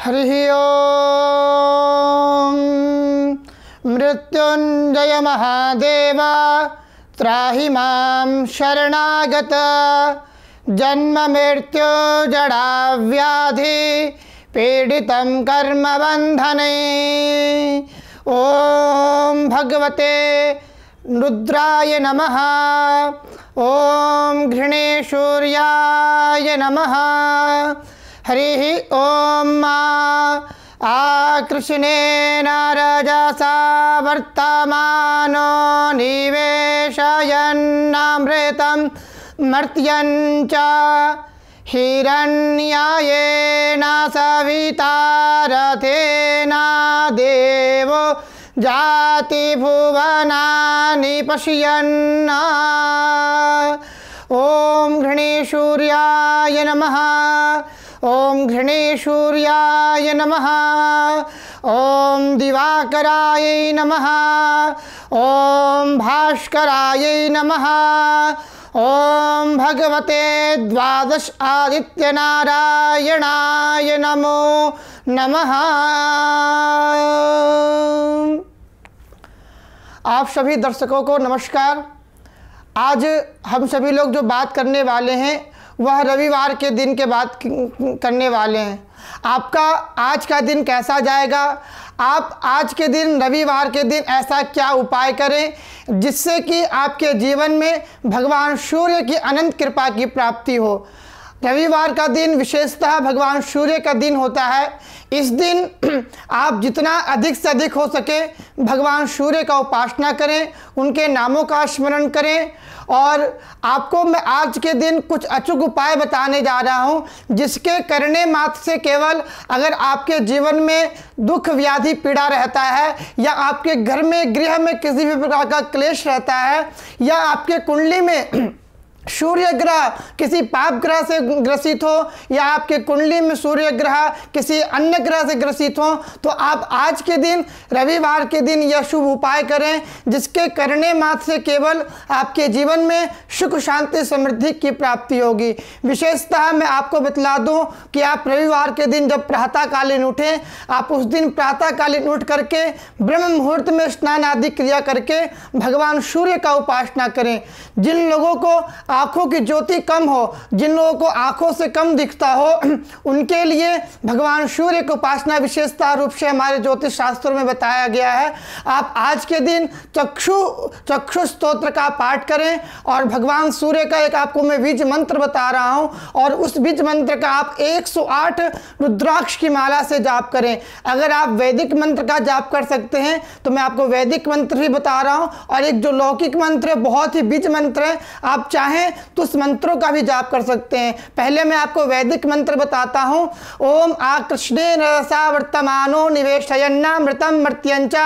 हरिः ओम। मृत्युंजय महादेव त्राहि मां शरणागत। जन्म मृत्यु जड़ा व्याधि पीडितं कर्म बंधने। ओम भगवते रुद्राय नमः। ओम घृणेश्वर्याय नमः। हरिः ओम। आकृष्णेन रजसा वर्तमानो निवेशयन्नमृतं मर्त्यं च हिरण्यायेन सविता रथेन देवो जाति भुवनानि पश्यन्। ओम घृणेश्वर्याय नमः। ओम घृणेश्वर्याय नमः। ओम दिवाकराय नमः। ओम भास्कराय नमः। ओम भगवते द्वादश आदित्य नारायणाय नमो नमः। आप सभी दर्शकों को नमस्कार। आज हम सभी लोग जो बात करने वाले हैं वह रविवार के दिन के बात करने वाले हैं। आपका आज का दिन कैसा जाएगा? आप आज के दिन रविवार के दिन ऐसा क्या उपाय करें जिससे कि आपके जीवन में भगवान सूर्य की अनंत कृपा की प्राप्ति हो। रविवार का दिन विशेषतः भगवान सूर्य का दिन होता है। इस दिन आप जितना अधिक से अधिक हो सके भगवान सूर्य का उपासना करें, उनके नामों का स्मरण करें। और आपको मैं आज के दिन कुछ अचूक उपाय बताने जा रहा हूं जिसके करने मात्र से केवल अगर आपके जीवन में दुख व्याधि पीड़ा रहता है या आपके घर में गृह में किसी भी प्रकार का क्लेश रहता है या आपके कुंडली में सूर्य ग्रह किसी पाप ग्रह से ग्रसित हो या आपके कुंडली में सूर्य ग्रह किसी अन्य ग्रह से ग्रसित हो, तो आप आज के दिन रविवार के दिन यह शुभ उपाय करें जिसके करने मात्र से केवल आपके जीवन में सुख शांति समृद्धि की प्राप्ति होगी। विशेषतः मैं आपको बतला दूं कि आप रविवार के दिन जब प्रातःकालीन उठें, आप उस दिन प्रातःकालीन उठ करके ब्रह्म मुहूर्त में स्नान आदि क्रिया करके भगवान सूर्य का उपासना करें। जिन लोगों को आँखों की ज्योति कम हो, जिन लोगों को आँखों से कम दिखता हो, उनके लिए भगवान सूर्य की उपासना विशेषता रूप से हमारे ज्योतिष शास्त्रों में बताया गया है। आप आज के दिन चक्षु स्तोत्र का पाठ करें और भगवान सूर्य का एक आपको मैं बीज मंत्र बता रहा हूं और उस बीज मंत्र का आप 108 रुद्राक्ष की माला से जाप करें। अगर आप वैदिक मंत्र का जाप कर सकते हैं तो मैं आपको वैदिक मंत्र ही बता रहा हूं और एक जो लौकिक मंत्र है बहुत ही बीज मंत्र है, आप चाहें तो उस मंत्रों का भी जाप कर सकते हैं। पहले मैं आपको वैदिक मंत्र बताता हूं। ओम आकृष्णेन रसा वर्तमानो निवेशयन्नामृतं मर्त्यं च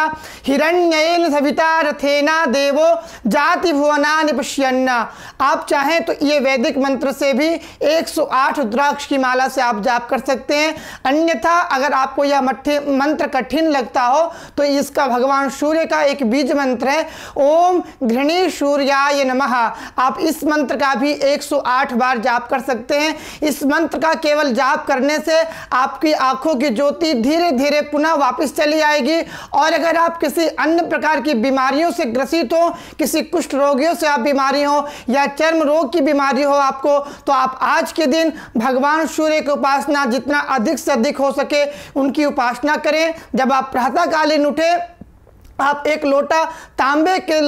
हिरण्येन सविता रथेना देवो जाति भुवनानि पश्यन्न। आप चाहें तो ये वैदिक मंत्र से भी 108 रुद्राक्ष की माला से आप जाप कर सकते हैं। अन्यथा अगर आपको यह मंत्र कठिन लगता हो तो इसका भगवान सूर्य का एक बीज मंत्र है, ओम घृणेश्वर्याय नमः। आप इस मंत्र का भी 108 बार जाप कर सकते हैं। इस मंत्र का केवल जाप करने से आपकी आंखों की ज्योति धीरे धीरे पुनः वापस चली आएगी। और अगर आप किसी अन्य प्रकार की बीमारियों से ग्रसित हो, किसी कुष्ठ रोगियों से आप बीमारी हो या चर्म रोग की बीमारी हो आपको, तो आप आज के दिन भगवान सूर्य की उपासना जितना अधिक से अधिक हो सके उनकी उपासना करें। जब आप प्रातःकालीन उठे आप एक लोटा तांबे के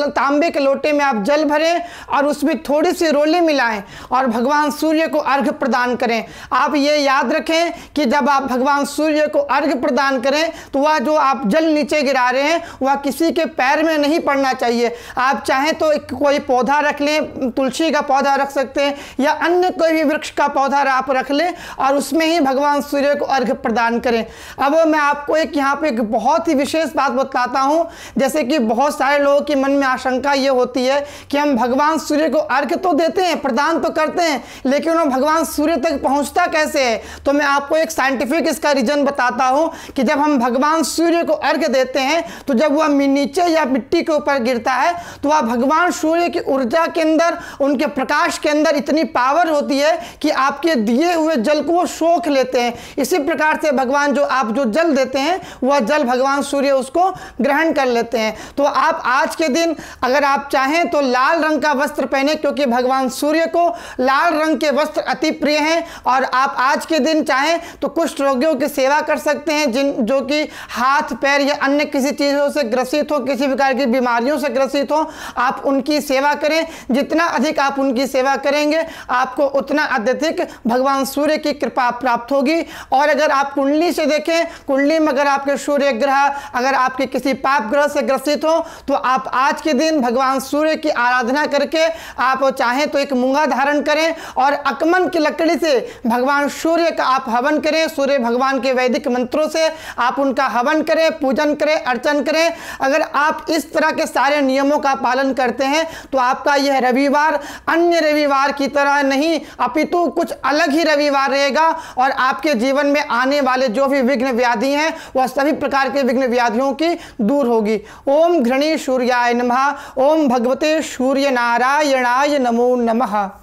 लोटे में आप जल भरें और उसमें थोड़ी सी रोली मिलाएं और भगवान सूर्य को अर्घ्य प्रदान करें। आप ये याद रखें कि जब आप भगवान सूर्य को अर्घ्य प्रदान करें तो वह जो आप जल नीचे गिरा रहे हैं वह किसी के पैर में नहीं पड़ना चाहिए। आप चाहें तो कोई पौधा रख लें, तुलसी का पौधा रख सकते हैं या अन्य कोई भी वृक्ष का पौधा आप रख लें और उसमें ही भगवान सूर्य को अर्घ्य प्रदान करें। अब मैं आपको एक यहाँ पे एक बहुत ही विशेष बात बताता हूँ जैसे कि बहुत सारे लोगों के मन में आशंका ये होती है कि हम भगवान सूर्य को अर्घ्य तो देते हैं, प्रदान तो करते हैं, लेकिन वो भगवान सूर्य तक पहुंचता कैसे है। तो मैं आपको एक साइंटिफिक इसका रीजन बताता हूं कि जब हम भगवान सूर्य को अर्घ्य देते हैं तो जब वह नीचे या मिट्टी के ऊपर गिरता है तो वह भगवान सूर्य की ऊर्जा के अंदर, उनके प्रकाश के अंदर इतनी पावर होती है कि आपके दिए हुए जल को वो सोख लेते हैं। इसी प्रकार से भगवान आप जो जल देते हैं वह जल भगवान सूर्य उसको ग्रहण कर लेते हैं। तो आप आज के दिन अगर आप चाहें तो लाल रंग का वस्त्र पहने, क्योंकि भगवान सूर्य को लाल रंग के वस्त्र अति प्रिय हैं। और आप आज के दिन चाहें तो कुष्ठ रोगियों की सेवा कर सकते हैं, जो कि हाथ पैर या अन्य किसी चीज़ों से ग्रसित हो, किसी प्रकार की बीमारियों से ग्रसित हो, आप उनकी सेवा करें। जितना अधिक आप उनकी सेवा करेंगे आपको उतना अत्यधिक भगवान सूर्य की कृपा प्राप्त होगी। और अगर आप कुंडली से देखें, कुंडली में अगर आपके सूर्य ग्रह अगर आपके किसी पाप ग्रह से ग्रसित हो तो आप आज के दिन भगवान सूर्य की आराधना करके आप चाहें तो एक मूंगा धारण करें और अकमन की लकड़ी से भगवान सूर्य का आप हवन करें। सूर्य भगवान के वैदिक मंत्रों से आप उनका हवन करें, पूजन करें, अर्चन करें। अगर आप इस तरह के सारे नियमों का पालन करते हैं तो आपका यह रविवार अन्य रविवार की तरह नहीं अपितु कुछ अलग ही रविवार रहेगा और आपके जीवन में आने वाले जो भी विघ्न व्याधि हैं वह सभी प्रकार के विघ्न व्याधियों की दूर होगी। ओम घृणी सूर्याय नमः। ओम भगवते सूर्य नारायणाय नमो नमः।